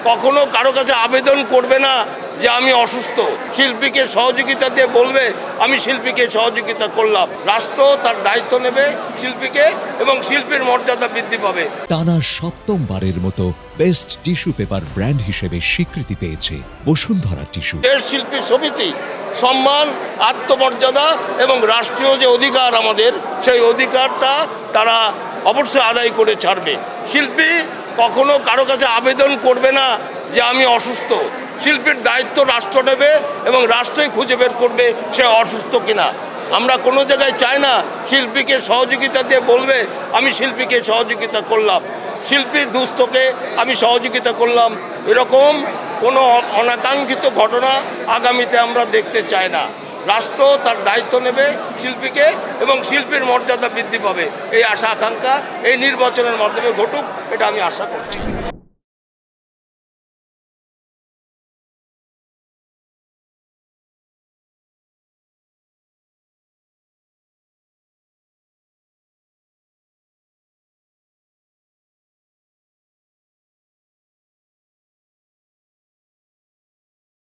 কখনো কারো কাছে আবেদন করবে না যে আমি অসুস্থ। শিল্পীকে সহযোগিতা দিয়ে বলবে আমি শিল্পীকে সহযোগিতা করলাম। রাষ্ট্র তার দায়িত্ব নেবে শিল্পীকে এবং শিল্পীর মর্যাদা বৃদ্ধি পাবে। টানা সপ্তমবারের মতো বেস্ট টিস্যু পেপার ব্র্যান্ড হিসেবে স্বীকৃতি পেয়েছে বসুন্ধরা টিস্যু। দেশ শিল্পী সমিতি সম্মান, আত্মমর্যাদা এবং রাষ্ট্রীয় যে অধিকার আমাদের, সেই অধিকারটা তারা অবশ্যই আদায় করে ছাড়বে। শিল্পী কখনো কারো কাছে আবেদন করবে না যে আমি অসুস্থ। শিল্পীর দায়িত্ব রাষ্ট্র নেবে এবং রাষ্ট্রই খুঁজে বের করবে সে অসুস্থ কিনা। আমরা কোনো জায়গায় চাই না শিল্পীকে সহযোগিতা দিয়ে বলবে আমি শিল্পীকে সহযোগিতা করলাম, শিল্পী দুস্থকে আমি সহযোগিতা করলাম। এরকম কোনো অনাকাঙ্ক্ষিত ঘটনা আগামীতে আমরা দেখতে চাই না। রাষ্ট্র তার দায়িত্ব নেবে শিল্পীকে এবং শিল্পীর মর্যাদা বৃদ্ধি পাবে। এই আশা আকাঙ্ক্ষা এই নির্বাচনের মাধ্যমে ঘটুক, এটা আমি আশা করছি।